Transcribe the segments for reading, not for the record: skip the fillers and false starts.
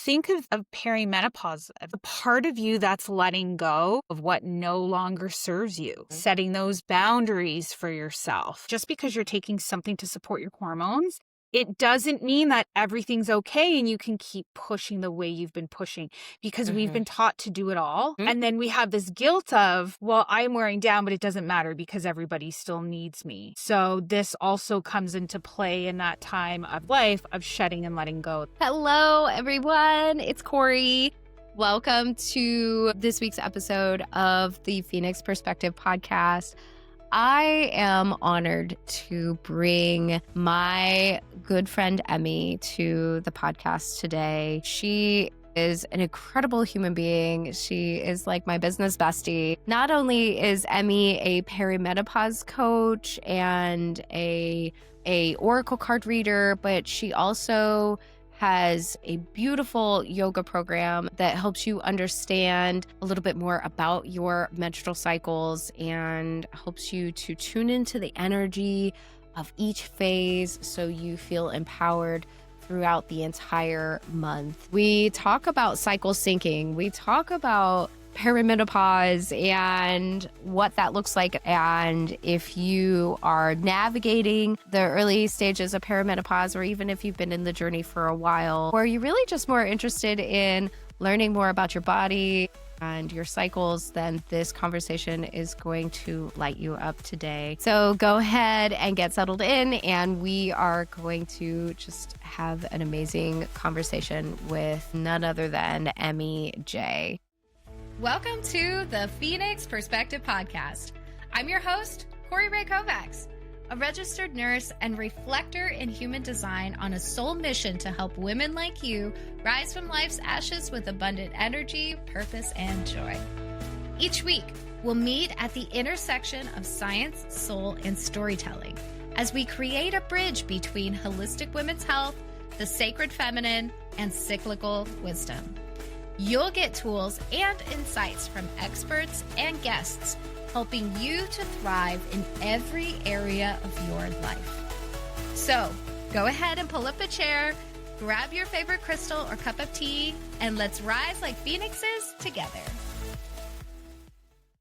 think of perimenopause, the part of you that's letting go of what no longer serves you, setting those boundaries for yourself. Just because you're taking something to support your hormones, it doesn't mean that everything's okay and you can keep pushing the way you've been pushing, because we've been taught to do it all. And then we have this guilt of, well, I'm wearing down, but it doesn't matter because everybody still needs me. So this also comes into play in that time of life of shedding and letting go. Hello, everyone. It's Corey. Welcome to this week's episode of the Phoenix Perspective podcast. I am honored to bring my good friend Emmie to the podcast today. She is an incredible human being. She is like my business bestie. Not only is Emmie a perimenopause coach and a oracle card reader, but she also has a beautiful yoga program that helps you understand a little bit more about your menstrual cycles and helps you to tune into the energy of each phase so you feel empowered throughout the entire month. We talk about cycle syncing. We talk about perimenopause and what that looks like. And if you are navigating the early stages of perimenopause, or even if you've been in the journey for a while, or you're really just more interested in learning more about your body and your cycles, then this conversation is going to light you up today. So go ahead and get settled in, and we are going to just have an amazing conversation with none other than Emmie Jae. Welcome to the Phoenix Perspective Podcast. I'm your host, Corey Ray Kovacs, a registered nurse and reflector in human design on a soul mission to help women like you rise from life's ashes with abundant energy, purpose, and joy. Each week, we'll meet at the intersection of science, soul, and storytelling as we create a bridge between holistic women's health, the sacred feminine, and cyclical wisdom. You'll get tools and insights from experts and guests helping you to thrive in every area of your life. So go ahead and pull up a chair, grab your favorite crystal or cup of tea, and let's rise like phoenixes together.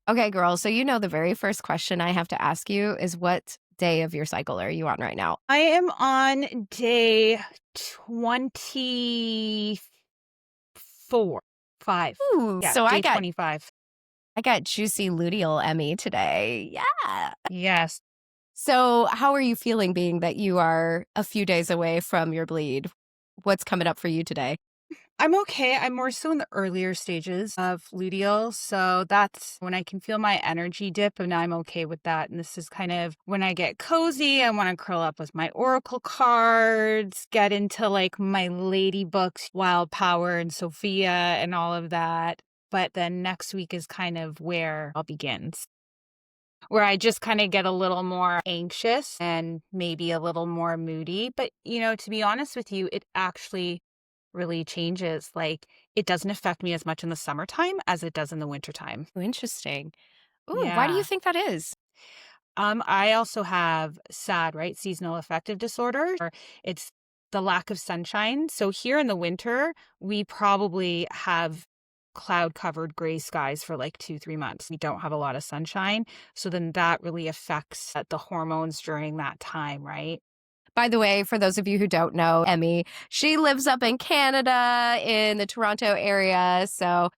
Okay, girls, so the very first question I have to ask you is, what day of your cycle are you on right now? I am on day 24. 5. Ooh, Yeah, so day 25. I got juicy luteal Emmie today. Yeah. Yes. So how are you feeling, being that you are a few days away from your bleed? What's coming up for you today? I'm okay. I'm more so in the earlier stages of luteal. So that's when I can feel my energy dip, and I'm okay with that. And this is kind of when I get cozy. I want to curl up with my oracle cards, get into like my lady books, Wild Power and Sophia and all of that. But then next week is kind of where I'll begin, where I just kind of get a little more anxious and maybe a little more moody. But, to be honest with you, it actually really changes. Like, it doesn't affect me as much in the summertime as it does in the wintertime. Oh, interesting. Ooh, Yeah. Why do you think that is? I also have SAD, right? Seasonal affective disorder. Or it's the lack of sunshine. So here in the winter, we probably have cloud-covered gray skies for like 2-3 months. We don't have a lot of sunshine. So then that really affects the hormones during that time, right? By the way, for those of you who don't know Emmie, she lives up in Canada in the Toronto area. So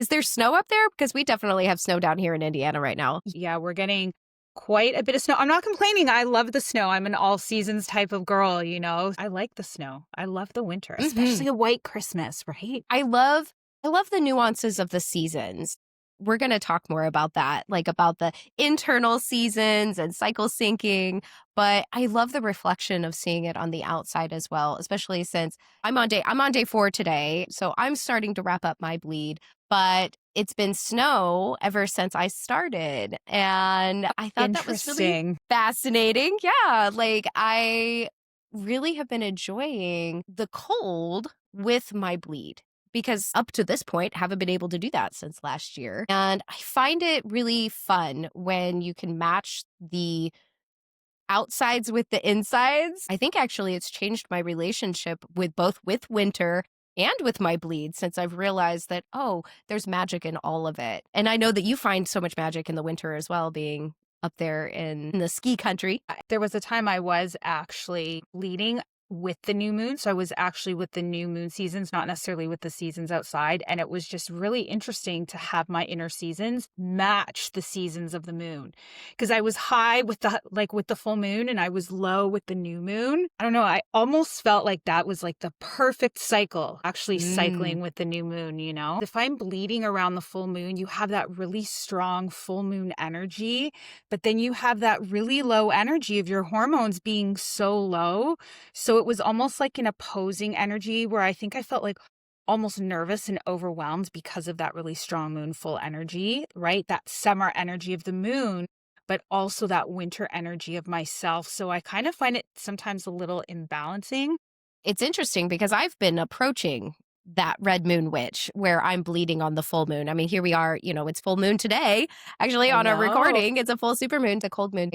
is there snow up there? Because we definitely have snow down here in Indiana right now. Yeah, we're getting quite a bit of snow. I'm not complaining. I love the snow. I'm an all seasons type of girl, I like the snow. I love the winter, especially a white Christmas, right? I love the nuances of the seasons. We're going to talk more about that, like about the internal seasons and cycle syncing. But I love the reflection of seeing it on the outside as well, especially since I'm on day 4 today. So I'm starting to wrap up my bleed, but it's been snow ever since I started. And I thought that was really fascinating. Yeah. Like, I really have been enjoying the cold with my bleed, because up to this point, haven't been able to do that since last year. And I find it really fun when you can match the outsides with the insides. I think actually it's changed my relationship with winter and with my bleed, since I've realized that, oh, there's magic in all of it. And I know that you find so much magic in the winter as well, being up there in the ski country. There was a time I was actually bleeding with the new moon. So I was actually with the new moon seasons, not necessarily with the seasons outside. And it was just really interesting to have my inner seasons match the seasons of the moon. Because I was high with the full moon and I was low with the new moon. I don't know. I almost felt like that was like the perfect cycle, actually cycling with the new moon, you know? If I'm bleeding around the full moon, you have that really strong full moon energy, but then you have that really low energy of your hormones being so low. So it was almost like an opposing energy where I think I felt like almost nervous and overwhelmed because of that really strong moon full energy, right? That summer energy of the moon, but also that winter energy of myself. So I kind of find it sometimes a little imbalancing. It's interesting because I've been approaching that red moon witch where I'm bleeding on the full moon. I mean, here we are, it's full moon today. Actually, I on our know. recording, it's a full super moon, it's a cold moon.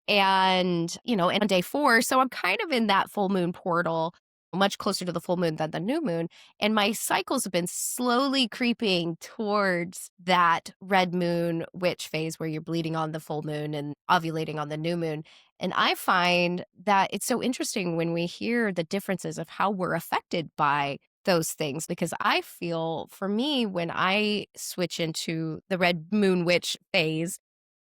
And on day 4, so I'm kind of in that full moon portal, much closer to the full moon than the new moon. And my cycles have been slowly creeping towards that red moon witch phase where you're bleeding on the full moon and ovulating on the new moon. And I find that it's so interesting when we hear the differences of how we're affected by those things, because I feel for me, when I switch into the red moon witch phase,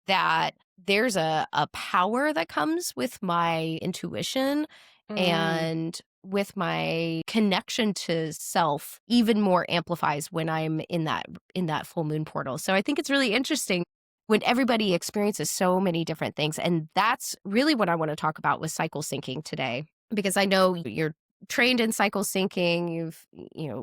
that there's a power that comes with my intuition Mm. and with my connection to self even more amplifies when I'm in that full moon portal. So I think it's really interesting when everybody experiences so many different things. And that's really what I want to talk about with cycle syncing today, because I know you're trained in cycle syncing. You've,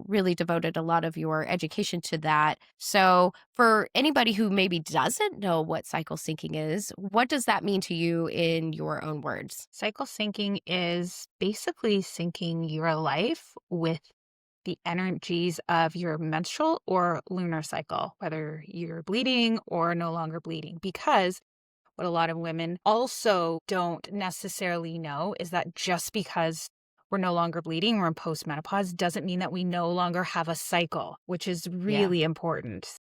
really devoted a lot of your education to that. So for anybody who maybe doesn't know what cycle syncing is, what does that mean to you in your own words? Cycle syncing is basically syncing your life with the energies of your menstrual or lunar cycle, whether you're bleeding or no longer bleeding. Because what a lot of women also don't necessarily know is that just because we're no longer bleeding, we're in postmenopause, doesn't mean that we no longer have a cycle, which is Yeah. really important.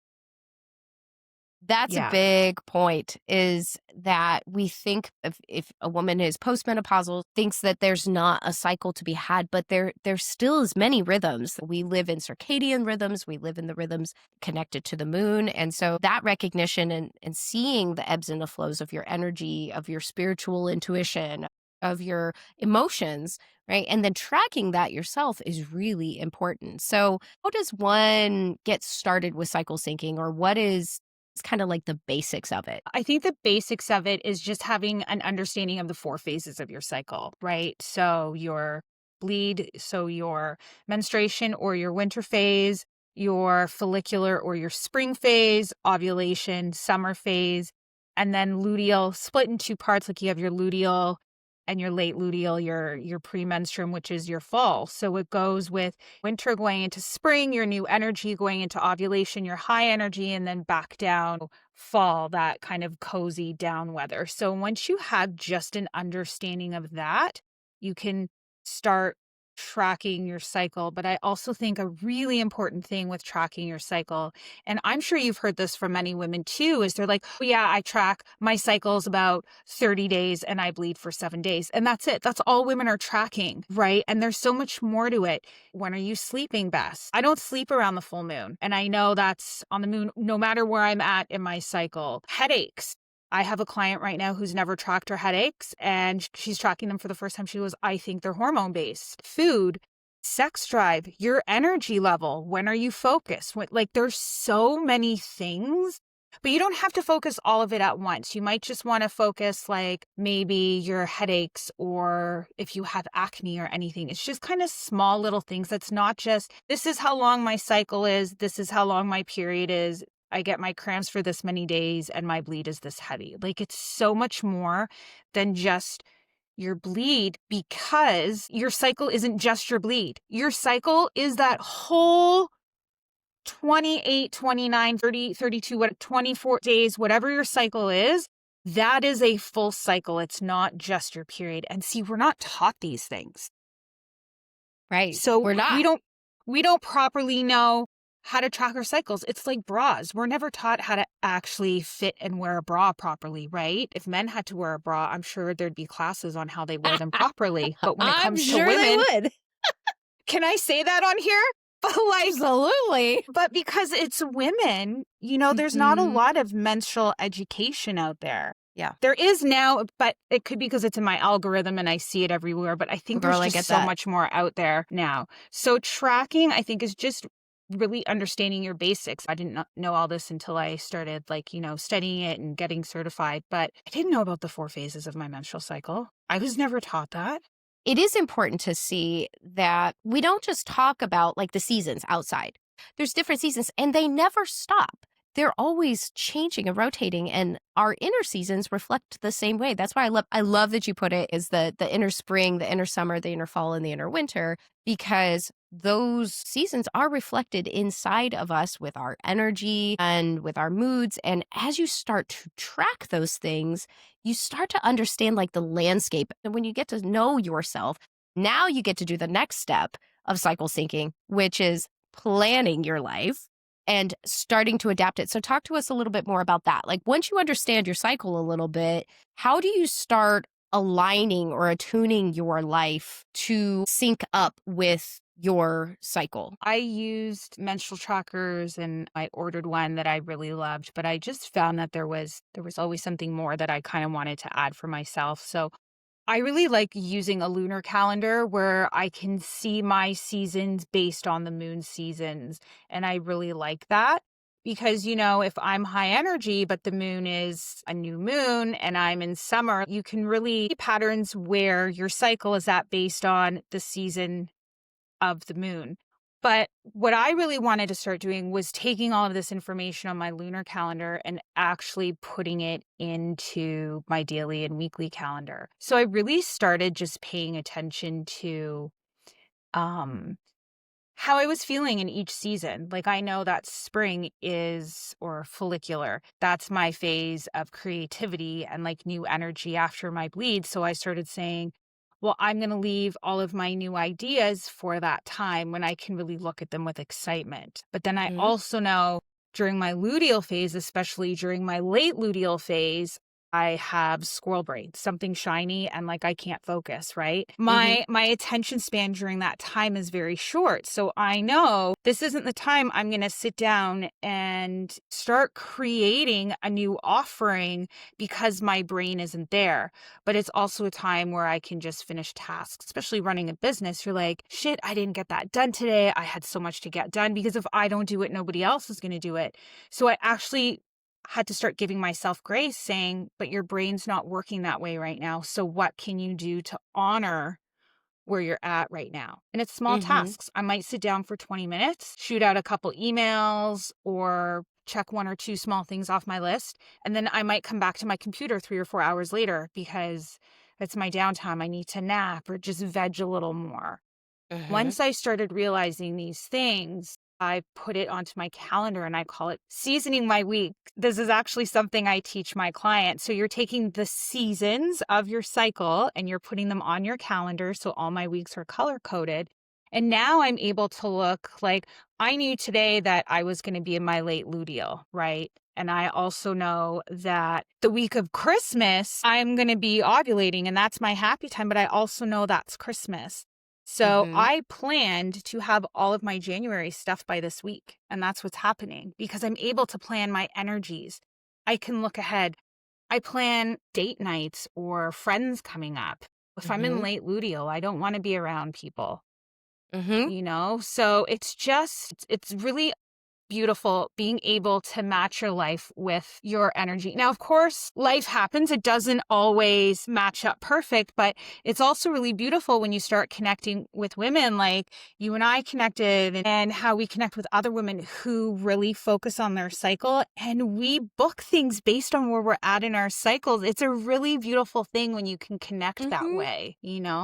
That's a Yeah. big point, is that we think if a woman is postmenopausal, thinks that there's not a cycle to be had, but there still is many rhythms. We live in circadian rhythms, we live in the rhythms connected to the moon. And so that recognition and seeing the ebbs and the flows of your energy, of your spiritual intuition, of your emotions, right? And then tracking that yourself is really important. So how does one get started with cycle syncing, or what is it's kind of like the basics of it? I think the basics of it is just having an understanding of the 4 phases of your cycle, right? So your bleed, so your menstruation or your winter phase, your follicular or your spring phase, ovulation, summer phase, and then luteal split in 2 parts. Like you have your luteal and your late luteal, your premenstruum, which is your fall. So it goes with winter going into spring, your new energy going into ovulation, your high energy, and then back down fall, that kind of cozy down weather. So once you have just an understanding of that, you can start tracking your cycle. But I also think a really important thing with tracking your cycle, and I'm sure you've heard this from many women too, is they're like, oh, yeah, I track my cycles about 30 days and I bleed for 7 days. And that's it. That's all women are tracking, right? And there's so much more to it. When are you sleeping best? I don't sleep around the full moon. And I know that's on the moon, no matter where I'm at in my cycle. Headaches. I have a client right now who's never tracked her headaches, and she's tracking them for the first time. She goes, I think they're hormone based. Food, sex drive, your energy level. When are you focused? There's so many things, but you don't have to focus all of it at once. You might just want to focus like maybe your headaches, or if you have acne or anything. It's just kind of small little things. That's not just, this is how long my cycle is. This is how long my period is. I get my cramps for this many days and my bleed is this heavy. Like, it's so much more than just your bleed, because your cycle isn't just your bleed. Your cycle is that whole 28, 29, 30, 32, 24 days, whatever your cycle is. That is a full cycle. It's not just your period. And see, we're not taught these things. Right. So We're not. we don't properly know how to track our cycles. It's like bras. We're never taught how to actually fit and wear a bra properly, right? If men had to wear a bra, I'm sure there'd be classes on how they wear them properly. But when it I'm comes to sure they women, would. can I say that on here? But Absolutely. but because it's women, there's not a Mhm. lot of menstrual education out there. Yeah. There is now, but it could be because it's in my algorithm and I see it everywhere. But I think there's Girl, I just get so that. much more out there now. So tracking, I think, is just really understanding your basics. I didn't know all this until I started studying it and getting certified. But I didn't know about the 4 phases of my menstrual cycle. I was never taught that. It is important to see that we don't just talk about like the seasons outside. There's different seasons and they never stop. They're always changing and rotating, and our inner seasons reflect the same way. That's why I love that you put it is the inner spring, the inner summer, the inner fall, and the inner winter, because those seasons are reflected inside of us with our energy and with our moods. And as you start to track those things, you start to understand like the landscape. And when you get to know yourself, now you get to do the next step of cycle syncing, which is planning your life and starting to adapt it. So talk to us a little bit more about that. Like once you understand your cycle a little bit, how do you start aligning or attuning your life to sync up with your cycle? I used menstrual trackers and I ordered one that I really loved, but I just found that there was always something more that I kind of wanted to add for myself. So I really like using a lunar calendar where I can see my seasons based on the moon seasons. And I really like that because, if I'm high energy, but the moon is a new moon and I'm in summer, you can really see patterns where your cycle is at based on the season of the moon. But what I really wanted to start doing was taking all of this information on my lunar calendar and actually putting it into my daily and weekly calendar. So I really started just paying attention to um how I was feeling in each season. Like I know that spring is, or follicular, that's my phase of creativity and like new energy after my bleed. So I started saying, well, I'm going to leave all of my new ideas for that time when I can really look at them with excitement. But then I Mhm. also know during my luteal phase, especially during my late luteal phase, I have squirrel brain, something shiny and like I can't focus, right? Mhm. My attention span during that time is very short. So I know this isn't the time I'm going to sit down and start creating a new offering because my brain isn't there. But it's also a time where I can just finish tasks, especially running a business. You're like, shit, I didn't get that done today. I had so much to get done because if I don't do it, nobody else is going to do it. So I actually had to start giving myself grace, saying, but your brain's not working that way right now. So what can you do to honor where you're at right now? And it's small Mhm. tasks. I might sit down for 20 minutes, shoot out a couple emails or check 1 or 2 small things off my list. And then I might come back to my computer 3 or 4 hours later because it's my downtime. I need to nap or just veg a little more. Mhm. Once I started realizing these things, I put it onto my calendar and I call it seasoning my week. This is actually something I teach my clients. So you're taking the seasons of your cycle and you're putting them on your calendar. So all my weeks are color coded. And now I'm able to look like I knew today that I was going to be in my late luteal, right? And I also know that the week of Christmas, I'm going to be ovulating and that's my happy time. But I also know that's Christmas. So Mhm. I planned to have all of my January stuff by this week. And that's what's happening because I'm able to plan my energies. I can look ahead. I plan date nights or friends coming up. If I'm in Mhm. late luteal, I don't want to be around people, Mhm. So it's really beautiful being able to match your life with your energy. Now, of course, life happens. It doesn't always match up perfect, but it's also really beautiful when you start connecting with women like you and I connected and how we connect with other women who really focus on their cycle and we book things based on where we're at in our cycles. It's a really beautiful thing when you can connect that Mhm. way?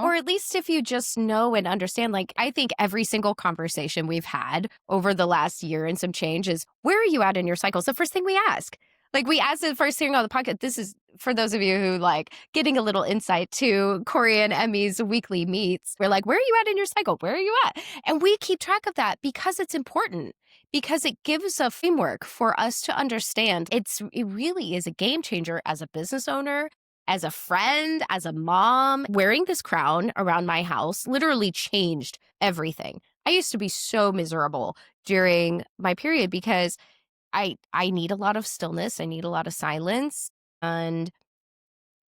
Or at least if you just know and understand, like, I think every single conversation we've had over the last year and some change is, where are you at in your cycles? The first thing we ask. Like, we ask the first thing on the podcast, this is For those of you who like getting a little insight to Corey and Emmie's weekly meets, we're like, where are you at in your cycle? Where are you at? And we keep track of that because it's important, because it gives a framework for us to understand. It really is a game changer as a business owner, as a friend, as a mom. Wearing this crown around my house literally changed everything. I used to be so miserable during my period because I need a lot of stillness, I need a lot of silence, and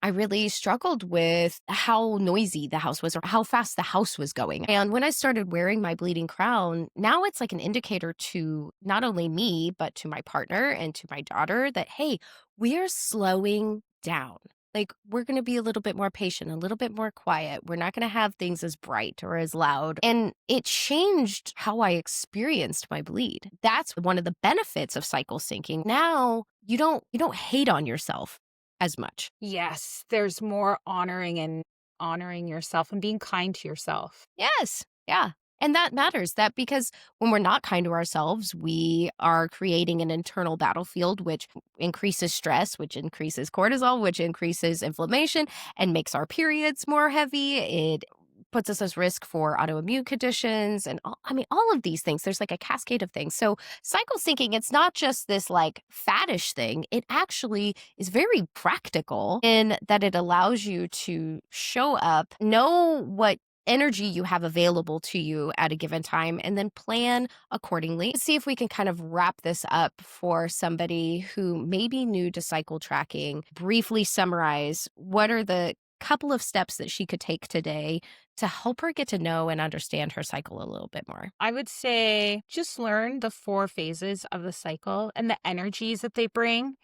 I really struggled with how noisy the house was or how fast the house was going. And when I started wearing my bleeding crown, now it's like an indicator to not only me, but to my partner and to my daughter that, hey, we're slowing down. Like, we're going to be a little bit more patient, a little bit more quiet. We're not going to have things as bright or as loud. And it changed how I experienced my bleed. That's one of the benefits of cycle syncing. Now you don't hate on yourself as much. Yes, there's more honoring yourself and being kind to yourself. Yes. Yeah. And that matters, that because when we're not kind to ourselves, we are creating an internal battlefield, which increases stress, which increases cortisol, which increases inflammation and makes our periods more heavy. It puts us at risk for autoimmune conditions and all of these things. There's like a cascade of things. So cycle syncing, it's not just this like faddish thing. It actually is very practical in that it allows you to show up, know what energy you have available to you at a given time, and then plan accordingly. Let's see if we can kind of wrap this up for somebody who may be new to cycle tracking. Briefly summarize what are the couple of steps that she could take today to help her get to know and understand her cycle a little bit more. I would say just learn the 4 phases of the cycle and the energies that they bring,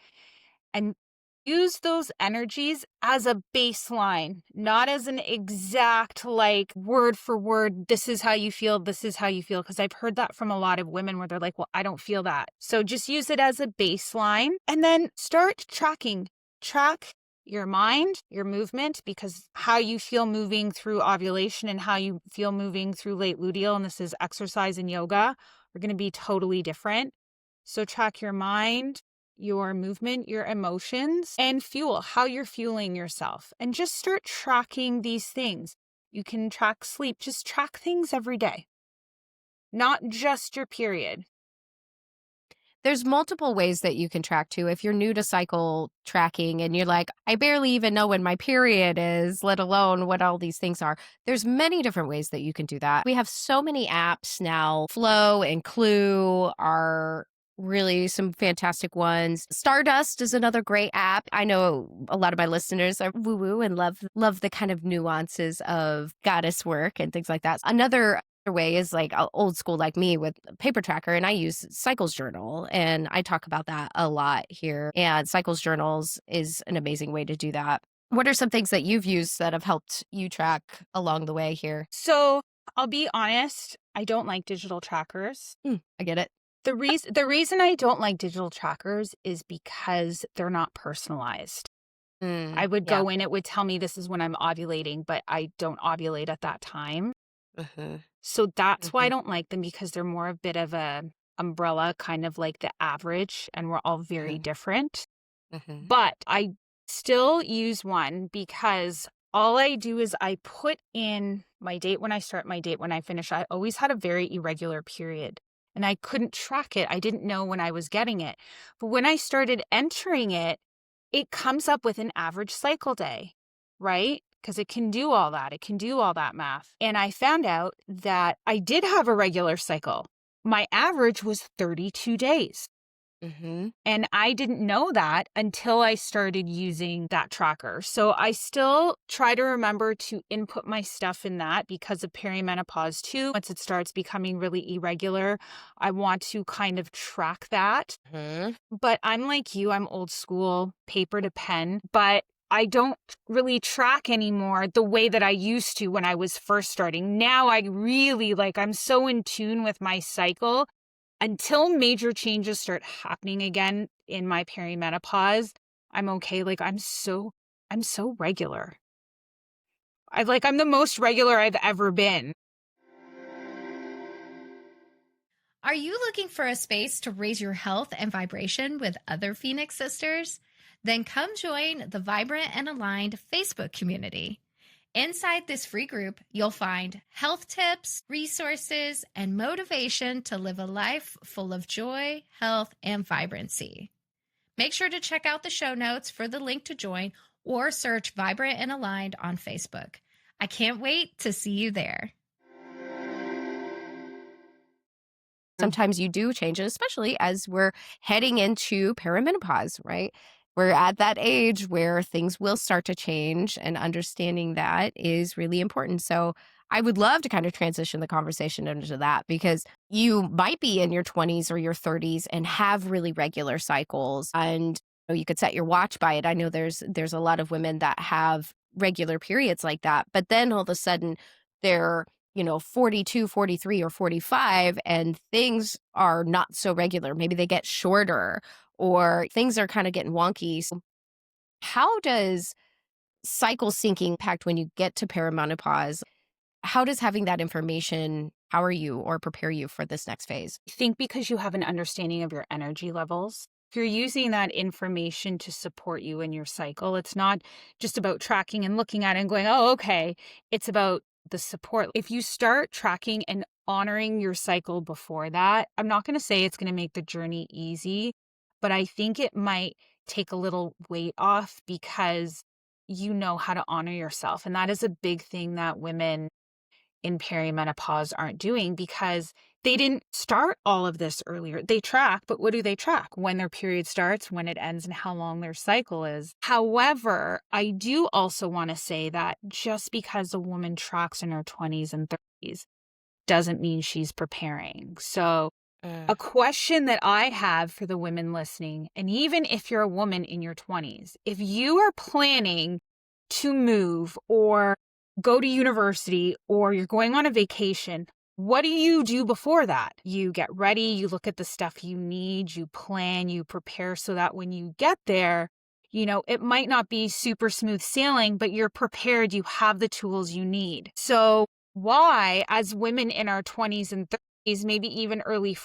and use those energies as a baseline, not as an exact, like, word for word, this is how you feel, this is how you feel. Because I've heard that from a lot of women where they're like, well, I don't feel that. So just use it as a baseline and then start tracking. Track your mind, your movement, because how you feel moving through ovulation and how you feel moving through late luteal, and this is exercise and yoga, are going to be totally different. So track your mind, your movement, your emotions, and fuel, how you're fueling yourself. And just start tracking these things. You can track sleep, just track things every day, not just your period. There's multiple ways that you can track too. If you're new to cycle tracking and you're like, I barely even know when my period is, let alone what all these things are. There's many different ways that you can do that. We have so many apps now. Flow and Clue are really some fantastic ones. Stardust is another great app. I know a lot of my listeners are woo-woo and love the kind of nuances of goddess work and things like that. Another way is like old school like me with paper tracker, and I use Cycles Journal, and I talk about that a lot here. And Cycles Journals is an amazing way to do that. What are some things that you've used that have helped you track along the way here? So I'll be honest, I don't like digital trackers. I get it. The reason I don't like digital trackers is because they're not personalized. I would Yeah. go in, it would tell me this is when I'm ovulating, but I don't ovulate at that time. So that's why I don't like them, because they're more a bit of a umbrella, kind of like the average, and we're all very different. But I still use one because all I do is I put in my date when I start, my date when I finish. I always had a very irregular period and I couldn't track it. I didn't know when I was getting it. But when I started entering it, it comes up with an average cycle day, right? Because it can do all that. It can do all that math. And I found out that I did have a regular cycle. My average was 32 days. And I didn't know that until I started using that tracker. So I still try to remember to input my stuff in that because of perimenopause too. Once it starts becoming really irregular, I want to kind of track that. But I'm like you, I'm old school, paper to pen, but I don't really track anymore the way that I used to when I was first starting. Now I really I'm so in tune with my cycle. Until major changes start happening again in my perimenopause, I'm okay. I'm so regular. I'm the most regular I've ever been. Are you looking for a space to raise your health and vibration with other Phoenix sisters? Then come join the Vibrant and Aligned Facebook community. Inside this free group, you'll find health tips, resources, and motivation to live a life full of joy, health, and vibrancy. Make sure to check out the show notes for the link to join or search Vibrant and Aligned on Facebook. I can't wait to see you there. Sometimes you do changes, especially as we're heading into perimenopause, right? We're at that age where things will start to change, and understanding that is really important. So I would love to kind of transition the conversation into that, because you might be in your 20s or your 30s and have really regular cycles, and you could set your watch by it. I know there's a lot of women that have regular periods like that, but then all of a sudden they're 42, 43, or 45, and things are not so regular. Maybe they get shorter or things are kind of getting wonky. So how does cycle syncing impact when you get to perimenopause? How does having that information empower you or prepare you for this next phase? I think because you have an understanding of your energy levels, if you're using that information to support you in your cycle, it's not just about tracking and looking at it and going, oh, okay. It's about the support. If you start tracking and honoring your cycle before that, I'm not going to say it's going to make the journey easy, but I think it might take a little weight off because you know how to honor yourself. And that is a big thing that women in perimenopause aren't doing, because they didn't start all of this earlier. They track, but what do they track? When their period starts, when it ends, and how long their cycle is. However, I do also want to say that just because a woman tracks in her 20s and 30s doesn't mean she's preparing. So a question that I have for the women listening, and even if you're a woman in your 20s, if you are planning to move or go to university or you're going on a vacation, what do you do before that? You get ready, you look at the stuff you need, you plan, you prepare so that when you get there, it might not be super smooth sailing, but you're prepared, you have the tools you need. So why, as women in our 20s and 30s, maybe even early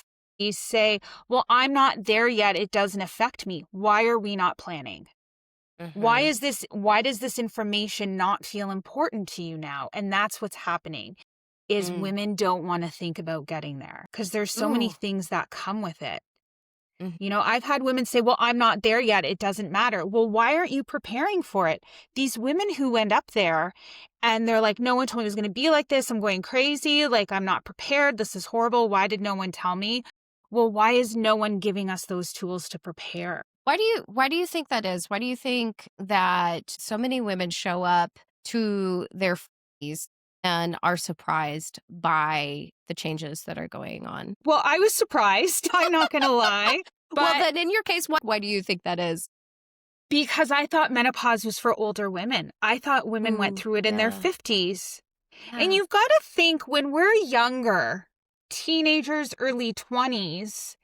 40s, say, well, I'm not there yet, it doesn't affect me. Why are we not planning? Why does this information not feel important to you now? And that's what's happening, is women don't want to think about getting there because there's so many things that come with it. I've had women say, well, I'm not there yet, it doesn't matter. Well, why aren't you preparing for it? These women who end up there and they're like, no one told me it was going to be like this. I'm going crazy. Like, I'm not prepared. This is horrible. Why did no one tell me? Well, why is no one giving us those tools to prepare? Why do you think that is? Why do you think that so many women show up to their 40s and are surprised by the changes that are going on? Well, I was surprised. I'm not going to lie. But well, then in your case, why do you think that is? Because I thought menopause was for older women. I thought women went through it in their 50s. Yeah. And you've got to think, when we're younger, teenagers, early 20s,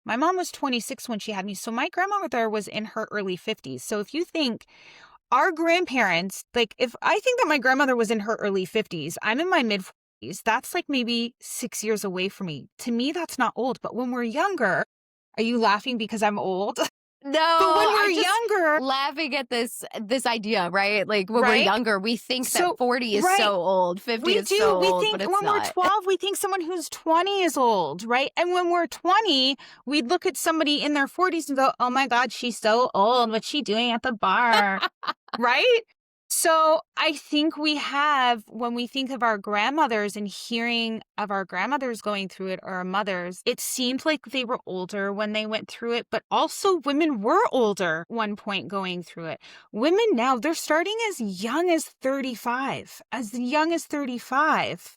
my mom was 26 when she had me. So my grandmother was in her early 50s. So if you think our grandparents, if I think that my grandmother was in her early 50s, I'm in my mid 40s. That's like maybe 6 years away from me. To me, that's not old. But when we're younger, are you laughing because I'm old? No, but when we're younger, laughing at this idea, right? Like when we're younger, we think that 40 is so old, 50 is so old. We think when we're 12, we think someone who's 20 is old, right? And when we're 20, we look at somebody in their 40s and go, oh my God, she's so old. What's she doing at the bar? Right? So I think when we think of our grandmothers and hearing of our grandmothers going through it, or our mothers, it seemed like they were older when they went through it, but also women were older at one point going through it. Women now, they're starting as young as 35,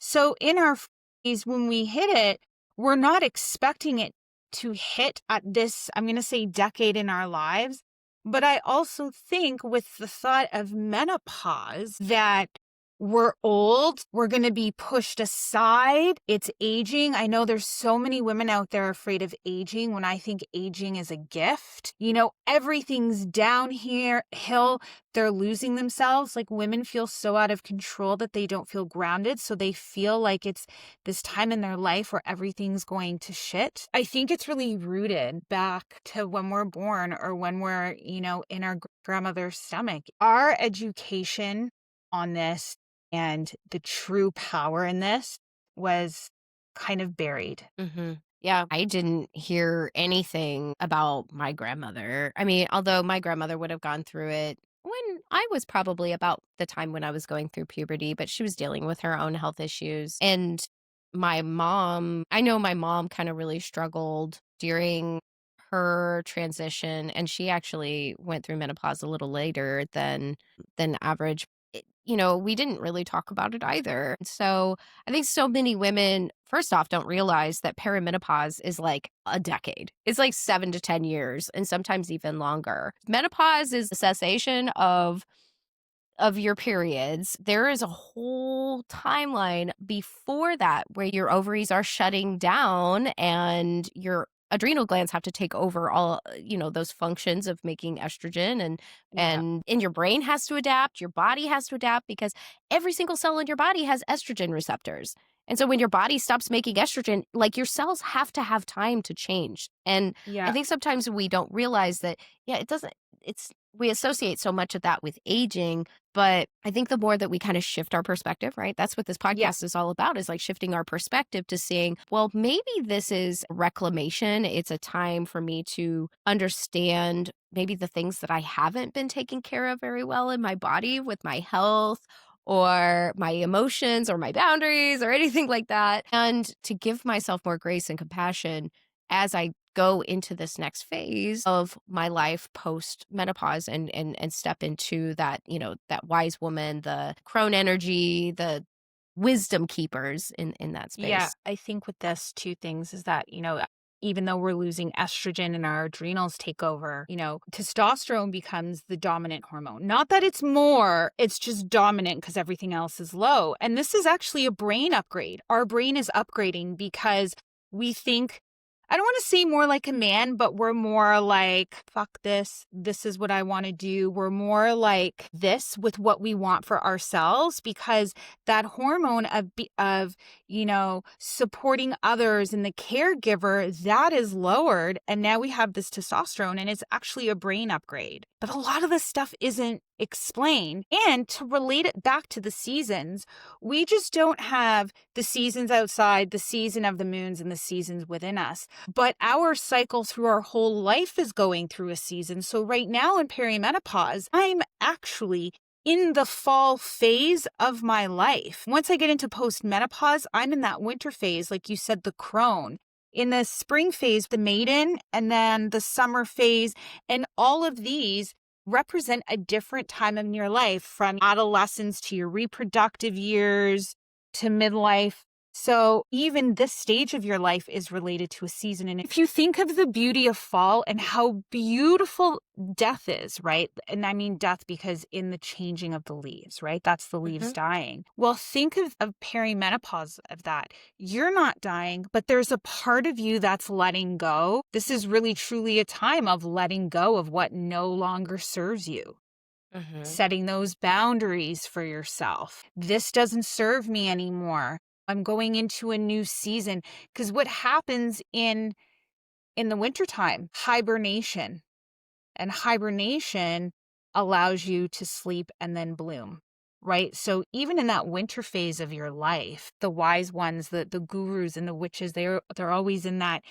So in our 40s, when we hit it, we're not expecting it to hit at this, I'm going to say, decade in our lives. But I also think with the thought of menopause that we're old, we're going to be pushed aside. It's aging. I know there's so many women out there afraid of aging when I think aging is a gift. Everything's down here, hill. They're losing themselves. Like women feel so out of control that they don't feel grounded. So they feel like it's this time in their life where everything's going to shit. I think it's really rooted back to when we're born or when we're, in our grandmother's stomach. Our education on this and the true power in this was kind of buried. Mm-hmm. Yeah, I didn't hear anything about my grandmother. I mean, although my grandmother would have gone through it when I was probably about the time when I was going through puberty, but she was dealing with her own health issues. And I know my mom kind of really struggled during her transition, and she actually went through menopause a little later than average. We didn't really talk about it either. So I think so many women, first off, don't realize that perimenopause is like a decade. It's like 7 to 10 years and sometimes even longer. Menopause is the cessation of your periods. There is a whole timeline before that where your ovaries are shutting down and your adrenal glands have to take over all those functions of making estrogen, Yeah. and your brain has to adapt, your body has to adapt, because every single cell in your body has estrogen receptors. And so when your body stops making estrogen, like, your cells have to have time to change. And I Yeah. think sometimes we don't realize that, yeah, it doesn't it's we associate so much of that with aging. But I think the more that we kind of shift our perspective, right? That's what this Yeah. podcast is all about, is like shifting our perspective to seeing, well, maybe this is reclamation. It's a time for me to understand maybe the things that I haven't been taking care of very well in my body, with my health or my emotions or my boundaries or anything like that. And to give myself more grace and compassion as I go into this next phase of my life post menopause, and step into that, that wise woman, the crone energy, the wisdom keepers in that Yeah. space. I think with this, two things is that, even though we're losing estrogen and our adrenals take over, testosterone becomes the dominant hormone. Not that it's more, it's just dominant because everything else is low. And this is actually a brain upgrade. Our brain is upgrading because we think, I don't want to say more like a man, but we're more like, fuck this. This is what I want to do. We're more like this with what we want for ourselves, because that hormone of supporting others and the caregiver, that is lowered. And now we have this testosterone, and it's actually a brain upgrade. But a lot of this stuff isn't explained. And to relate it back to the seasons, we just don't have the seasons outside, the season of the moons, and the seasons within us. But our cycle through our whole life is going through a season. So right now in perimenopause, I'm actually in the fall phase of my life. Once I get into postmenopause, I'm in that winter phase, like you said, the crone. In the spring phase, the maiden, and then the summer phase. And all of these represent a different time in your life, from adolescence to your reproductive years to midlife. So even this stage of your life is related to a season. And if you think of the beauty of fall and how beautiful death is, right? And I mean death because in the changing of the leaves, right? That's the leaves dying. Well, think of perimenopause of that. You're not dying, but there's a part of you that's letting go. This is really truly a time of letting go of what no longer serves you. Setting those boundaries for yourself. This doesn't serve me anymore. I'm going into a new season. Because what happens in the wintertime? Hibernation. And hibernation allows you to sleep and then bloom, right? So even in that winter phase of your life, the wise ones, the gurus and the witches, they're always in that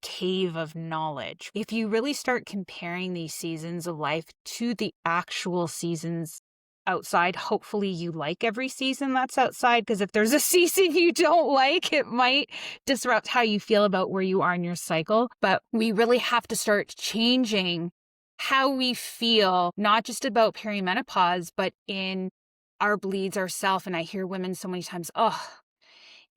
cave of knowledge. If you really start comparing these seasons of life to the actual seasons outside, hopefully you like every season that's outside, because if there's a season you don't like, it might disrupt how you feel about where you are in your cycle. But we really have to start changing how we feel, not just about perimenopause, but in our bleeds ourselves. And I hear women so many times, oh,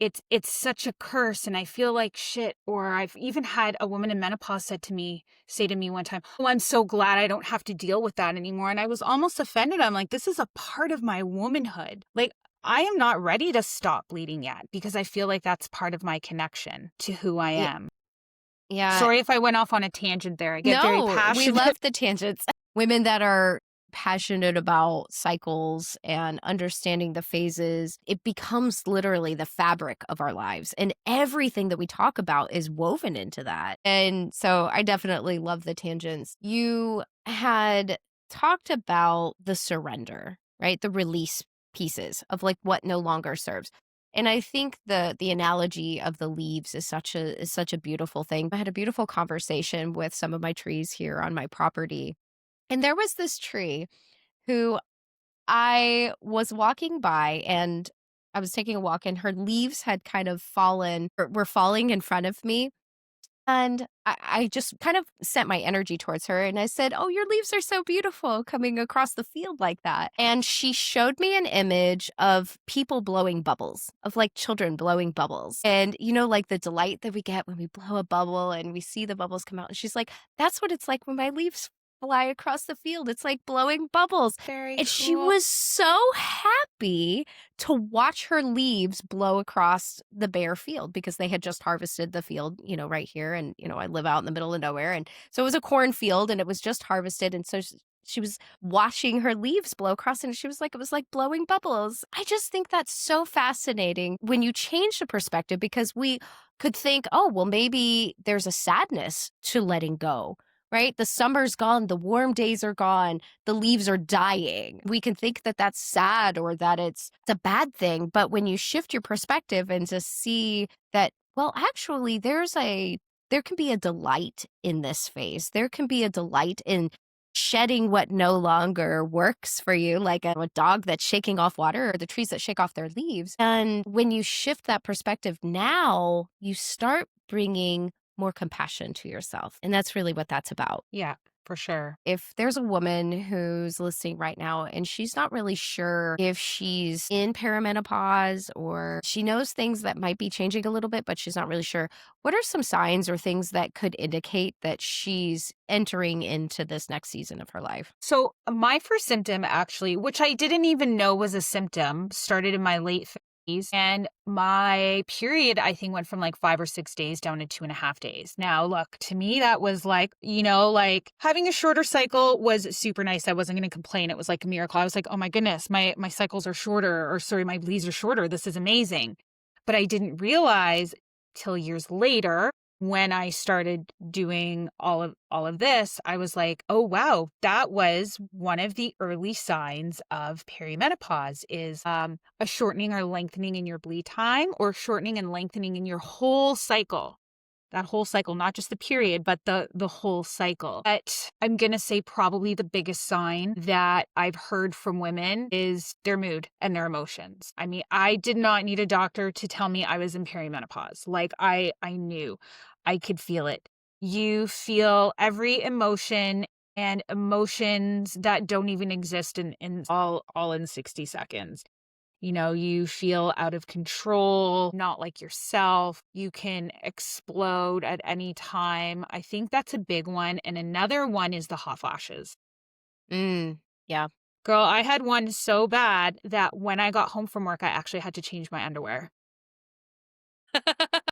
it's such a curse and I feel like shit. Or I've even had a woman in menopause say to me one time, oh, I'm so glad I don't have to deal with that anymore. And I was almost offended. I'm like, this is a part of my womanhood. Like, I am not ready to stop bleeding yet because I feel like that's part of my connection to who I Yeah. am. Yeah. Sorry if I went off on a tangent there. I get very No, we passionate. love the tangents. Women that are passionate about cycles and understanding the phases, it becomes literally the fabric of our lives. And everything that we talk about is woven into that. And so I definitely love the tangents. You had talked about the surrender, right? The release pieces of like what no longer serves. And I think the analogy of the leaves is such a beautiful thing. I had a beautiful conversation with some of my trees here on my property. And there was this tree who I was walking by and I was taking a walk and her leaves had kind of fallen or were falling in front of me. And I just kind of sent my energy towards her and I said, "Oh, your leaves are so beautiful coming across the field like that." And she showed me an image of people blowing bubbles, of like children blowing bubbles. And like the delight that we get when we blow a bubble and we see the bubbles come out. And she's like, "That's what it's like when my leaves fly across the field. It's like blowing bubbles." Very And she cool. was so happy to watch her leaves blow across the bare field because they had just harvested the field, right here. And, I live out in the middle of nowhere. And so it was a cornfield and it was just harvested. And so she was watching her leaves blow across and she was like, it was like blowing bubbles. I just think that's so fascinating when you change the perspective because we could think, oh, well, maybe there's a sadness to letting go. Right? The summer's gone, the warm days are gone, the leaves are dying. We can think that that's sad or that it's a bad thing. But when you shift your perspective and to see that, well, actually, there can be a delight in this phase. There can be a delight in shedding what no longer works for you, like a dog that's shaking off water or the trees that shake off their leaves. And when you shift that perspective now, you start bringing more compassion to yourself. And that's really what that's about. Yeah, for sure. If there's a woman who's listening right now and she's not really sure if she's in perimenopause or she knows things that might be changing a little bit, but she's not really sure, what are some signs or things that could indicate that she's entering into this next season of her life? So my first symptom actually, which I didn't even know was a symptom, started in my late 50s. And my period, I think, went from like 5 or 6 days down to 2.5 days. Now, look, to me, that was like, like having a shorter cycle was super nice. I wasn't going to complain. It was like a miracle. I was like, oh my goodness, my cycles are shorter, or sorry, my bleeds are shorter. This is amazing. But I didn't realize till years later when I started doing all of this, I was like, oh wow, that was one of the early signs of perimenopause is a shortening or lengthening in your bleed time or shortening and lengthening in your whole cycle. That whole cycle, not just the period, but the whole cycle. But I'm going to say probably the biggest sign that I've heard from women is their mood and their emotions. I mean, I did not need a doctor to tell me I was in perimenopause. Like I knew, I could feel it. You feel every emotion and emotions that don't even exist in all in 60 seconds. You feel out of control, not like yourself. You can explode at any time. I think that's a big one. And another one is the hot flashes. Yeah. Girl, I had one so bad that when I got home from work, I actually had to change my underwear.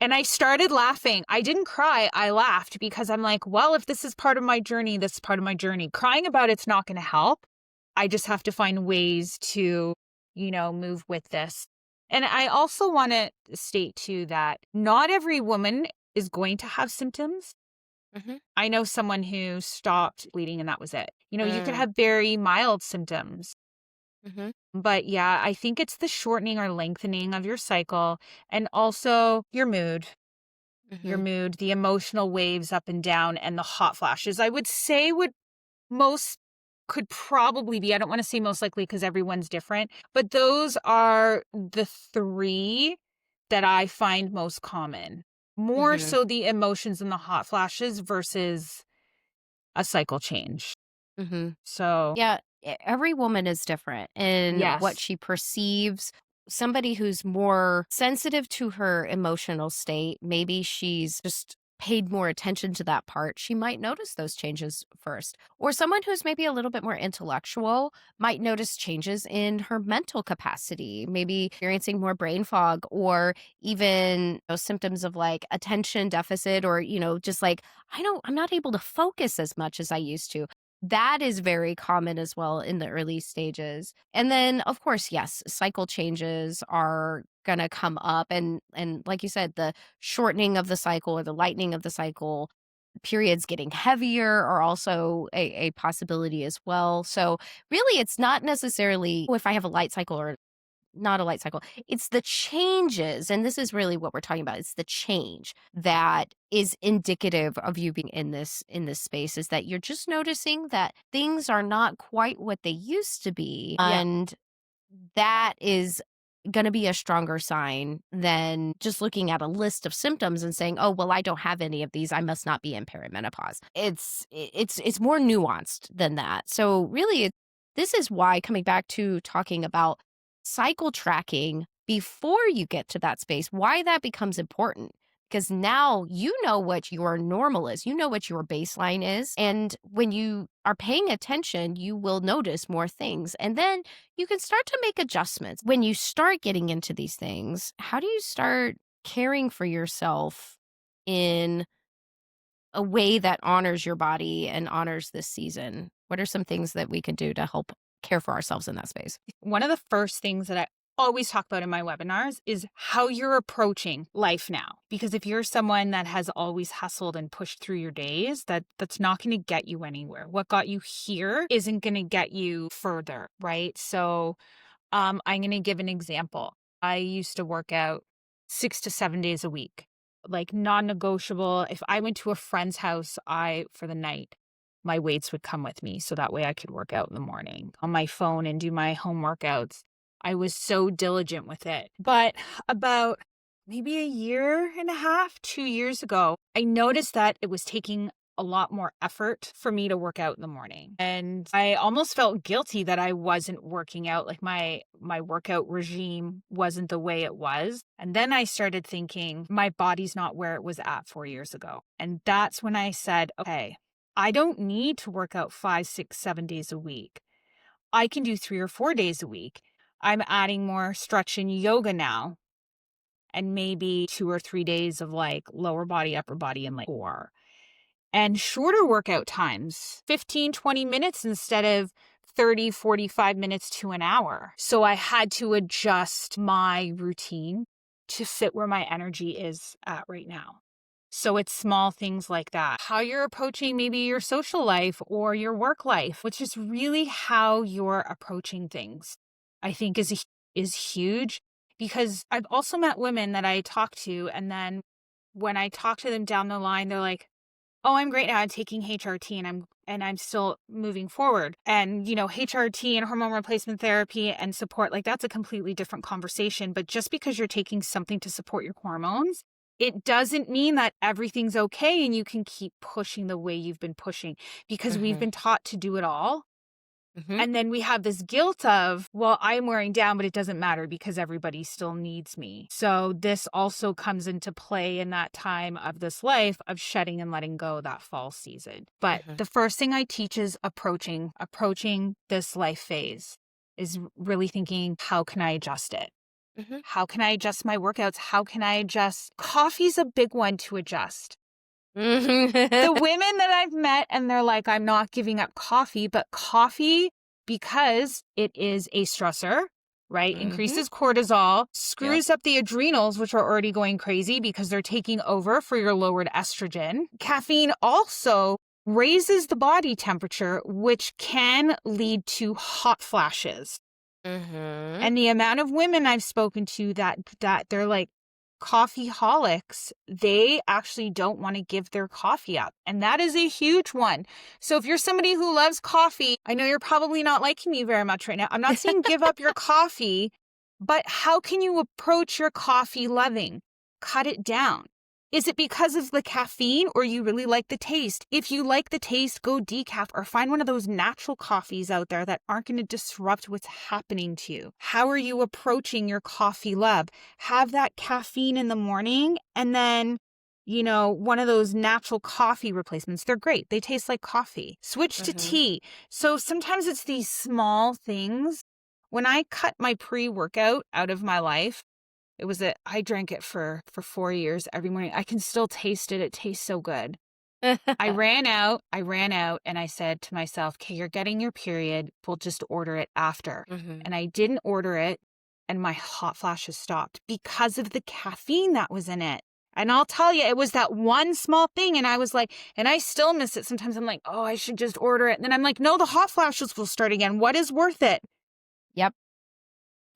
And I started laughing. I didn't cry. I laughed because I'm like, well, if this is part of my journey, this is part of my journey. Crying about it's not going to help. I just have to find ways to move with this. And I also want to state too that not every woman is going to have symptoms. Mm-hmm. I know someone who stopped bleeding and that was it. You could Mm. have very mild symptoms. Mm-hmm. But yeah, I think it's the shortening or lengthening of your cycle and also your mood. Your Mm-hmm. mood, the emotional waves up and down, and the hot flashes, I would say most could probably be, I don't want to say most likely because everyone's different, but those are the three that I find most common. More Mm-hmm. so the emotions and the hot flashes versus a cycle change. Mm-hmm. So, Yeah, every woman is different in what yes. she perceives. Somebody who's more sensitive to her emotional state, maybe she's just paid more attention to that part, she might notice those changes first. Or someone who's maybe a little bit more intellectual might notice changes in her mental capacity, maybe experiencing more brain fog, or even those symptoms of like attention deficit, or, just like, I'm not able to focus as much as I used to. That is very common as well in the early stages. And then, of course, yes, cycle changes are going to come up, and like you said, the shortening of the cycle or the lightening of the cycle, periods getting heavier are also a possibility as well. So really, it's not necessarily if I have a light cycle or not a light cycle. It's the changes, and this is really what we're talking about. It's the change that is indicative of you being in this space, is that you're just noticing that things are not quite what they used to be. Yeah. And that is going to be a stronger sign than just looking at a list of symptoms and saying, "Oh, well, I don't have any of these. I must not be in perimenopause." It's more nuanced than that. So really, this is why, coming back to talking about cycle tracking before you get to that space, why that becomes important. Because now you know what your normal is, you know what your baseline is. And when you are paying attention, you will notice more things. And then you can start to make adjustments. When you start getting into these things, how do you start caring for yourself in a way that honors your body and honors this season? What are some things that we can do to help care for ourselves in that space? One of the first things that I always talk about in my webinars is how you're approaching life now. Because if you're someone that has always hustled and pushed through your days, that's not going to get you anywhere. What got you here isn't going to get you further, right? So I'm going to give an example. I used to work out 6 to 7 days a week, like non-negotiable. If I went to a friend's house, for the night, my weights would come with me. So that way I could work out in the morning on my phone and do my home workouts. I was so diligent with it. But about maybe a year and a half, 2 years ago, I noticed that it was taking a lot more effort for me to work out in the morning. And I almost felt guilty that I wasn't working out. Like my workout regime wasn't the way it was. And then I started thinking my body's not where it was at 4 years ago. And that's when I said, okay, I don't need to work out 5, 6, 7 days a week. I can do 3 or 4 days a week. I'm adding more stretch and yoga now, and maybe 2 or 3 days of like lower body, upper body, and like core. And shorter workout times, 15, 20 minutes instead of 30, 45 minutes to an hour. So I had to adjust my routine to fit where my energy is at right now. So it's small things like that. How you're approaching maybe your social life or your work life, which is really how you're approaching things, I think is huge. Because I've also met women that I talk to, and then when I talk to them down the line, they're like, "Oh, I'm great now. I'm taking HRT and I'm still moving forward." And, HRT and hormone replacement therapy and support, like that's a completely different conversation. But just because you're taking something to support your hormones, it doesn't mean that everything's okay and you can keep pushing the way you've been pushing, because we've been taught to do it all. And then we have this guilt of, well, I'm wearing down, but it doesn't matter because everybody still needs me. So this also comes into play in that time of this life of shedding and letting go that fall season. But the first thing I teach is approaching this life phase is really thinking, how can I adjust it? How can I adjust my workouts? How can I adjust? Coffee's a big one to adjust. The women that I've met, and they're like, I'm not giving up coffee, but coffee, because it is a stressor, right? Increases cortisol, screws up the adrenals, which are already going crazy because they're taking over for your lowered estrogen. Caffeine also raises the body temperature, which can lead to hot flashes. And the amount of women I've spoken to that they're like, coffeeholics, they actually don't want to give their coffee up. And that is a huge one. So if you're somebody who loves coffee, I know you're probably not liking me very much right now. I'm not saying give up your coffee, but how can you approach your coffee loving? Cut it down. Is it because of the caffeine, or you really like the taste? If you like the taste, go decaf or find one of those natural coffees out there that aren't going to disrupt what's happening to you. How are you approaching your coffee love? Have that caffeine in the morning, and then one of those natural coffee replacements. They're great. They taste like coffee. Switch to Mhm. tea. So sometimes it's these small things. When I cut my pre-workout out of my life, I drank it for 4 years every morning. I can still taste it. It tastes so good. I ran out and I said to myself, okay, you're getting your period. We'll just order it after. Mhm. And I didn't order it and my hot flashes stopped because of the caffeine that was in it. And I'll tell you, it was that one small thing. And I was like, and I still miss it. Sometimes I'm like, oh, I should just order it. And then I'm like, no, the hot flashes will start again. What is worth it? Yep.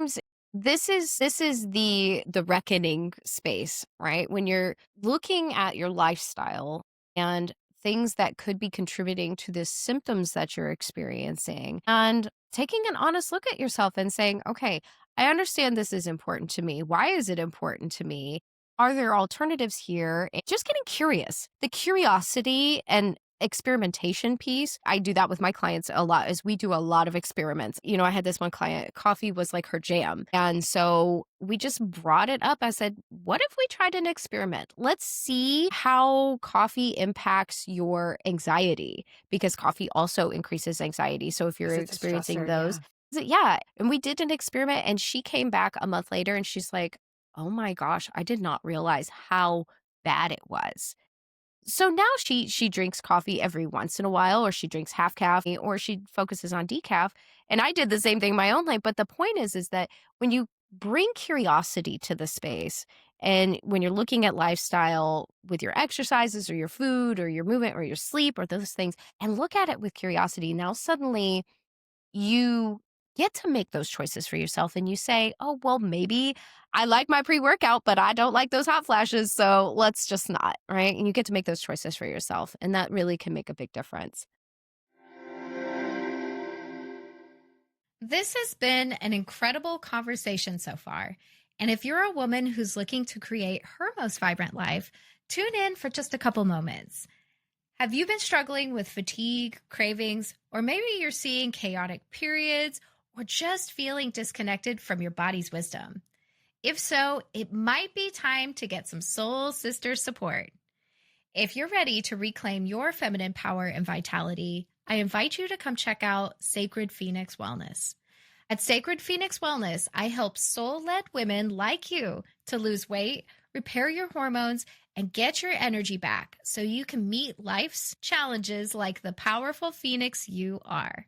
s- this is the reckoning space, right? When you're looking at your lifestyle and things that could be contributing to the symptoms that you're experiencing, and taking an honest look at yourself and saying, okay, I understand this is important to me. Why is it important to me? Are there alternatives here? And just getting curious. The curiosity and experimentation piece, I do that with my clients a lot, is we do a lot of experiments. I had this one client, coffee was like her jam. And so we just brought it up. I said, what if we tried an experiment? Let's see how coffee impacts your anxiety, because coffee also increases anxiety. So if you're Because it's a experiencing stressor. those, Yeah. yeah. And we did an experiment and she came back a month later and she's like, oh my gosh, I did not realize how bad it was. So now she drinks coffee every once in a while, or she drinks half caffeine, or she focuses on decaf. And I did the same thing in my own life. But the point is that when you bring curiosity to the space, and when you're looking at lifestyle with your exercises or your food or your movement or your sleep or those things, and look at it with curiosity, now suddenly you get to make those choices for yourself and you say, oh, well, maybe I like my pre workout, but I don't like those hot flashes. So let's just not, right? And you get to make those choices for yourself. And that really can make a big difference. This has been an incredible conversation so far. And if you're a woman who's looking to create her most vibrant life, tune in for just a couple moments. Have you been struggling with fatigue, cravings, or maybe you're seeing chaotic periods or just feeling disconnected from your body's wisdom? If so, it might be time to get some soul sister support. If you're ready to reclaim your feminine power and vitality, I invite you to come check out Sacred Phoenix Wellness. At Sacred Phoenix Wellness, I help soul led women like you to lose weight, repair your hormones, and get your energy back so you can meet life's challenges like the powerful phoenix you are.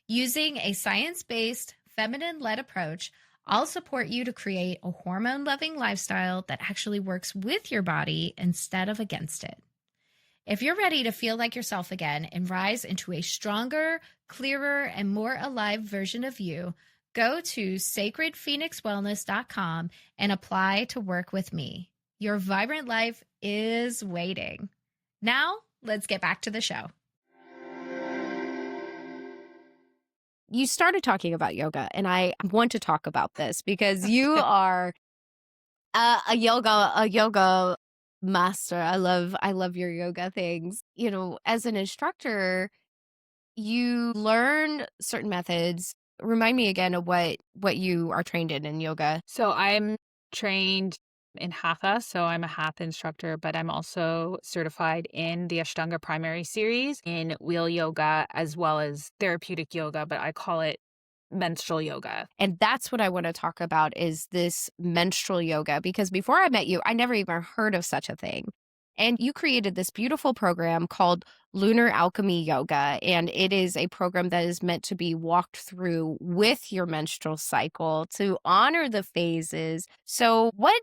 Using a science based, feminine led approach, I'll support you to create a hormone loving lifestyle that actually works with your body instead of against it. If you're ready to feel like yourself again and rise into a stronger, clearer, and more alive version of you, go to sacredphoenixwellness.com and apply to work with me. Your vibrant life is waiting. Now, let's get back to the show. You started talking about yoga, and I want to talk about this because you are a yoga master. I love your yoga things. As an instructor, you learn certain methods. Remind me again of what you are trained in yoga. So I'm trained in Hatha, so I'm a Hatha instructor, but I'm also certified in the Ashtanga primary series in wheel yoga as well as therapeutic yoga, but I call it menstrual yoga. And that's what I want to talk about, is this menstrual yoga, because before I met you, I never even heard of such a thing. And you created this beautiful program called Lunar Alchemy Yoga. And it is a program that is meant to be walked through with your menstrual cycle to honor the phases. So what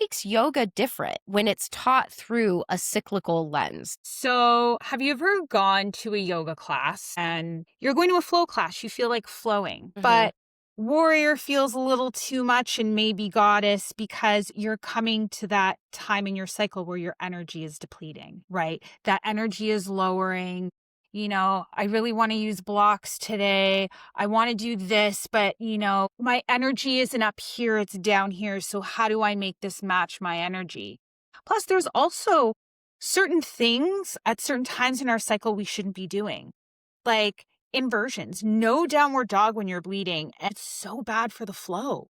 makes yoga different when it's taught through a cyclical lens? So, have you ever gone to a yoga class and you're going to a flow class? You feel like flowing, Mhm. but warrior feels a little too much and maybe goddess because you're coming to that time in your cycle where your energy is depleting, right? That energy is lowering. I really want to use blocks today. I want to do this, but my energy isn't up here, it's down here. So, how do I make this match my energy? Plus, there's also certain things at certain times in our cycle we shouldn't be doing, like inversions. No downward dog when you're bleeding. And it's so bad for the flow.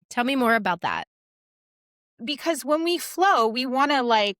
Tell me more about that. because when we flow, we want to like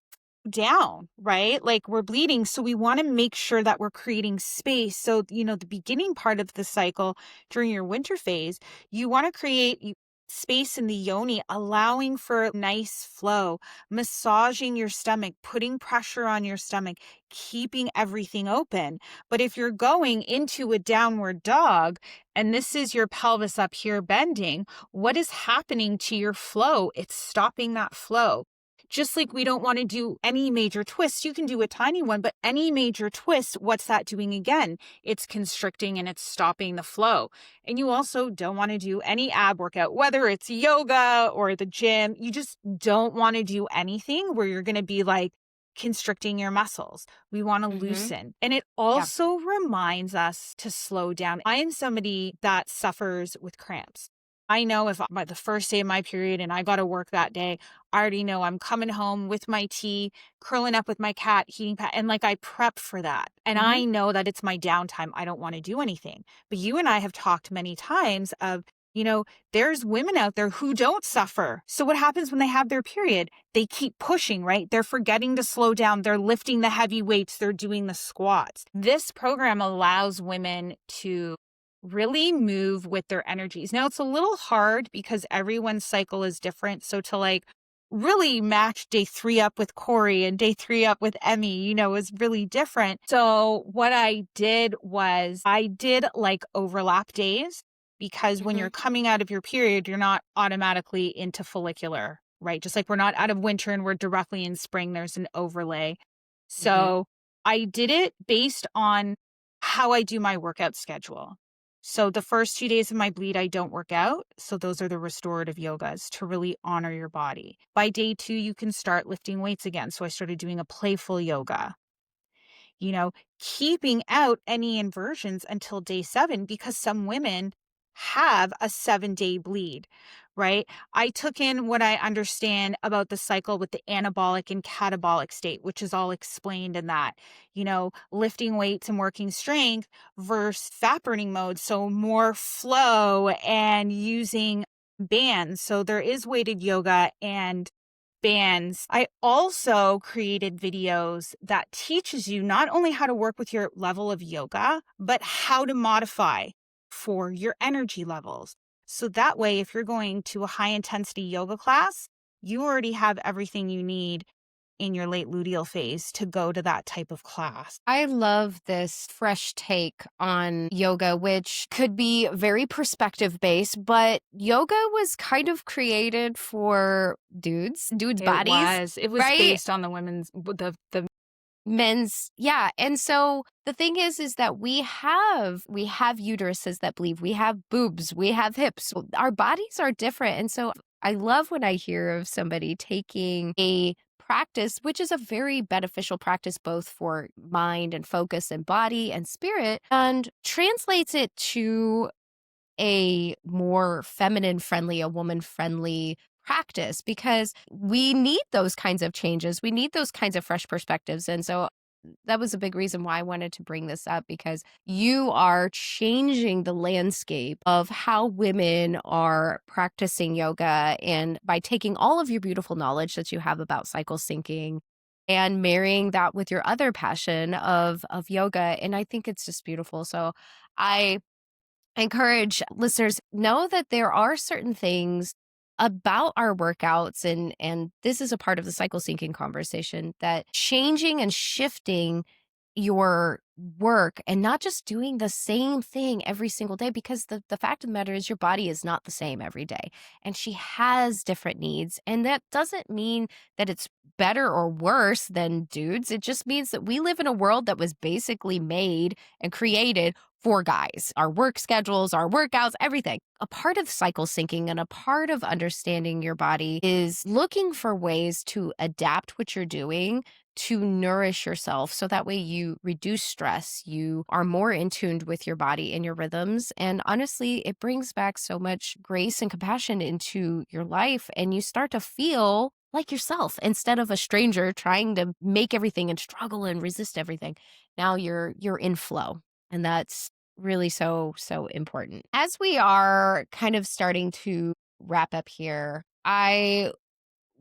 down, right? Like we're bleeding. So we want to make sure that we're creating space. So, the beginning part of the cycle during your winter phase, you want to create space in the yoni, allowing for nice flow, massaging your stomach, putting pressure on your stomach, keeping everything open. But if you're going into a downward dog, and this is your pelvis up here bending, what is happening to your flow? It's stopping that flow. Just like we don't want to do any major twist, you can do a tiny one, but any major twist, what's that doing again? It's constricting and it's stopping the flow. And you also don't want to do any ab workout, whether it's yoga or the gym. You just don't want to do anything where you're going to be like constricting your muscles. We want to loosen. And it also reminds us to slow down. I am somebody that suffers with cramps. I know if by the first day of my period and I got to work that day, I already know I'm coming home with my tea, curling up with my cat, heating pad, and like I prep for that. And I know that it's my downtime. I don't want to do anything. But you and I have talked many times of, there's women out there who don't suffer. So what happens when they have their period? They keep pushing, right? They're forgetting to slow down. They're lifting the heavy weights. They're doing the squats. This program allows women to really move with their energies. Now it's a little hard because everyone's cycle is different. So to like really match day 3 up with Corey and day 3 up with Emmie, is really different. So what I did was I did like overlap days because when you're coming out of your period, you're not automatically into follicular, right? Just like we're not out of winter and we're directly in spring, there's an overlay. So I did it based on how I do my workout schedule. So the first 2 days of my bleed, I don't work out. So those are the restorative yogas to really honor your body. By day 2, you can start lifting weights again. So I started doing a playful yoga, keeping out any inversions until day 7, because some women have a 7-day bleed, right? I took in what I understand about the cycle with the anabolic and catabolic state, which is all explained in that, lifting weights and working strength versus fat burning mode. So more flow and using bands. So there is weighted yoga and bands. I also created videos that teaches you not only how to work with your level of yoga, but how to modify for your energy levels. So that way, if you're going to a high intensity yoga class, you already have everything you need in your late luteal phase to go to that type of class. I love this fresh take on yoga, which could be very perspective based, but yoga was kind of created for dudes' bodies. It was right? based on the women's, the men's. Yeah. And so the thing is that we have uteruses that bleed, we have boobs, we have hips, our bodies are different. And so I love when I hear of somebody taking a practice, which is a very beneficial practice both for mind and focus and body and spirit, and translates it to a more feminine friendly, a woman friendly practice, because we need those kinds of changes. We need those kinds of fresh perspectives. And so that was a big reason why I wanted to bring this up, because you are changing the landscape of how women are practicing yoga. And by taking all of your beautiful knowledge that you have about cycle syncing and marrying that with your other passion of yoga. And I think it's just beautiful. So I encourage listeners, know that there are certain things about our workouts, and this is a part of the cycle syncing conversation, that changing and shifting your work and not just doing the same thing every single day, because the fact of the matter is your body is not the same every day and she has different needs. And that doesn't mean that it's better or worse than dudes. It just means that we live in a world that was basically made and created for guys. Our work schedules, our workouts, everything. A part of cycle syncing and a part of understanding your body is looking for ways to adapt what you're doing to nourish yourself, so that way you reduce stress, you are more in tune with your body and your rhythms. And honestly, it brings back so much grace and compassion into your life, and you start to feel like yourself instead of a stranger trying to make everything and struggle and resist everything. Now you're in flow, and that's really so important. As we are kind of starting to wrap up here, I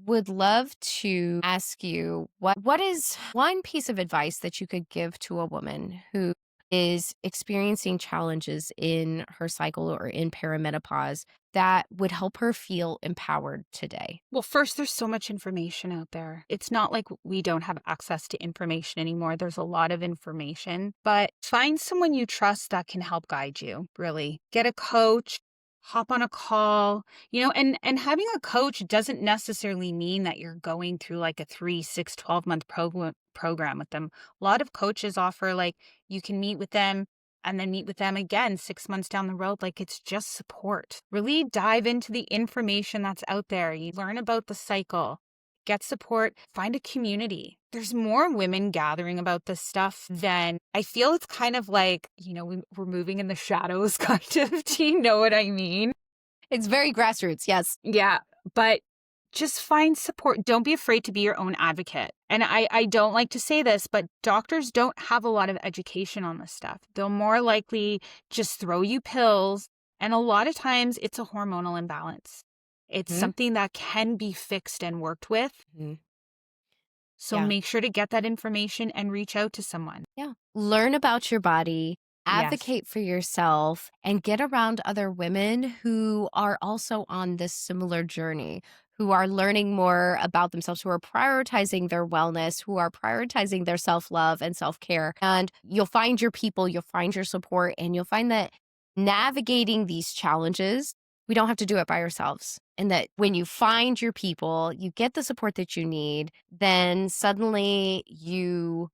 would love to ask you what is one piece of advice that you could give to a woman who is experiencing challenges in her cycle or in perimenopause that would help her feel empowered today? Well, first, there's so much information out there. It's not like we don't have access to information anymore. There's a lot of information, but find someone you trust that can help guide you, really. Get a coach, hop on a call, and having a coach doesn't necessarily mean that you're going through like a 3, 6, 12-month program with them. A lot of coaches offer like you can meet with them and then meet with them again 6 months down the road. Like it's just support. Really dive into the information that's out there. You learn about the cycle, get support, find a community. There's more women gathering about this stuff than I feel it's kind of like, we're moving in the shadows, kind of. Do you know what I mean? It's very grassroots, yes. Yeah, but just find support. Don't be afraid to be your own advocate. And I don't like to say this, but doctors don't have a lot of education on this stuff. They'll more likely just throw you pills. And a lot of times it's a hormonal imbalance. It's something that can be fixed and worked with. So make sure to get that information and reach out to someone. Yeah. Learn about your body, advocate for yourself, and get around other women who are also on this similar journey, who are learning more about themselves, who are prioritizing their wellness, who are prioritizing their self-love and self-care. And you'll find your people, you'll find your support, and you'll find that navigating these challenges, we don't have to do it by ourselves. And that when you find your people, you get the support that you need, then suddenly you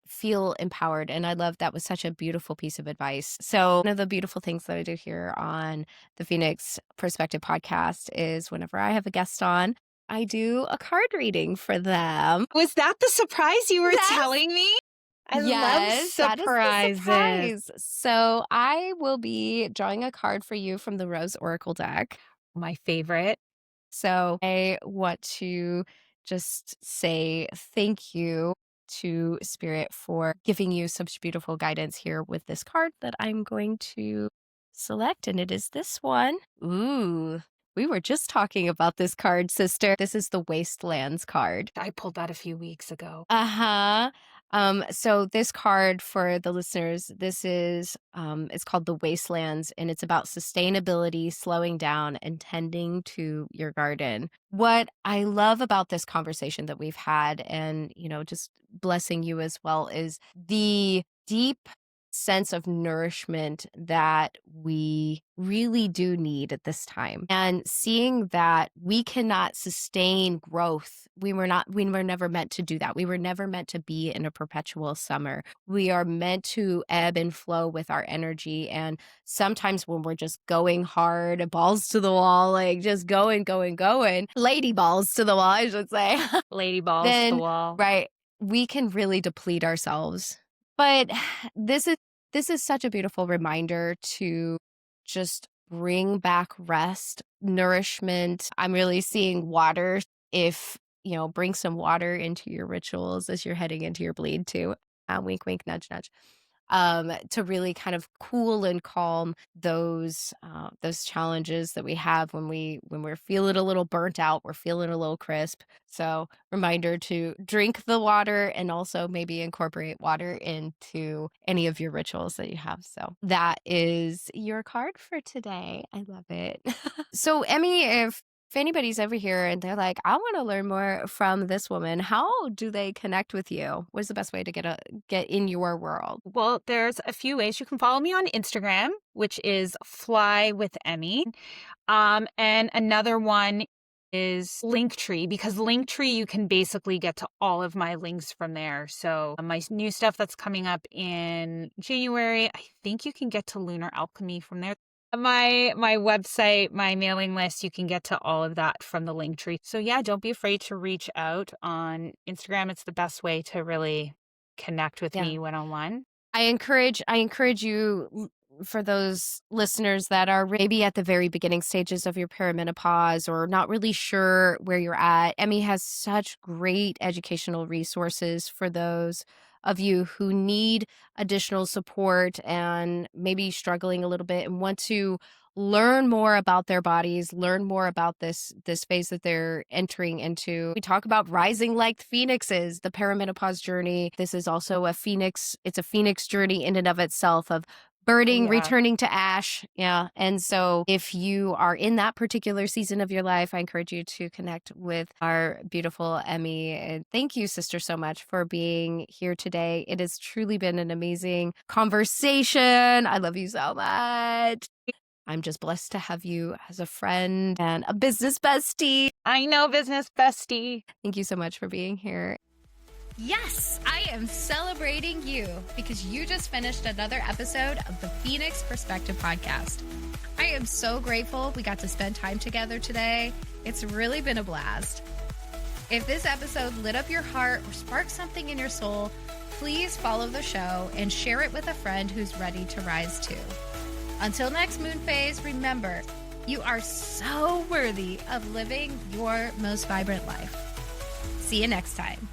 feel empowered. And I love that was such a beautiful piece of advice. So one of the beautiful things that I do here on the Phoenix Perspective podcast is whenever I have a guest on, I do a card reading for them. Was that the surprise you were telling me? I love surprises. That is the surprise. So I will be drawing a card for you from the Rose Oracle deck. My favorite. So I want to just say thank you to Spirit for giving you such beautiful guidance here with this card that I'm going to select. And it is this one. Ooh, we were just talking about this card, sister. This is the Wastelands card. I pulled that a few weeks ago. So this card for the listeners, this is, it's called the Wastelands, and it's about sustainability, slowing down, and tending to your garden. What I love about this conversation that we've had, and, just blessing you as well, is the deep sense of nourishment that we really do need at this time, and seeing that we cannot sustain growth. We were never meant to do that. We were never meant to be in a perpetual summer. We are meant to ebb and flow with our energy. And sometimes when we're just going hard, balls to the wall, like just going, lady balls to the wall, I should say. Lady balls to the wall. Right. We can really deplete ourselves. But this is such a beautiful reminder to just bring back rest, nourishment. I'm really seeing water. If, bring some water into your rituals as you're heading into your bleed too. Wink, wink, nudge, nudge. To really kind of cool and calm those challenges that we have when we're feeling a little burnt out, we're feeling a little crisp. So reminder to drink the water and also maybe incorporate water into any of your rituals that you have. So that is your card for today. I love it. So Emmie, if anybody's over here and they're like, I want to learn more from this woman, how do they connect with you? What's the best way to get in your world? Well, there's a few ways. You can follow me on Instagram, which is Fly with Emmie. And another one is Linktree, because Linktree, you can basically get to all of my links from there. So my new stuff that's coming up in January, I think you can get to Lunar Alchemy from there. My website, my mailing list, you can get to all of that from the Linktree. So yeah, don't be afraid to reach out on Instagram. It's the best way to really connect with me one-on-one. I encourage you, for those listeners that are maybe at the very beginning stages of your perimenopause or not really sure where you're at, Emmie has such great educational resources for those of you who need additional support and maybe struggling a little bit and want to learn more about their bodies, learn more about this phase that they're entering into. We talk about rising like phoenixes, the perimenopause journey. This is also it's a phoenix journey in and of itself, of burning, yeah. returning to ash. Yeah. And so if you are in that particular season of your life, I encourage you to connect with our beautiful Emmie. And thank you, sister, so much for being here today. It has truly been an amazing conversation. I love you so much. I'm just blessed to have you as a friend and a business bestie. I know, business bestie. Thank you so much for being here. Yes, I am celebrating you because you just finished another episode of the Phoenix Perspective Podcast. I am so grateful we got to spend time together today. It's really been a blast. If this episode lit up your heart or sparked something in your soul, please follow the show and share it with a friend who's ready to rise too. Until next moon phase, remember, you are so worthy of living your most vibrant life. See you next time.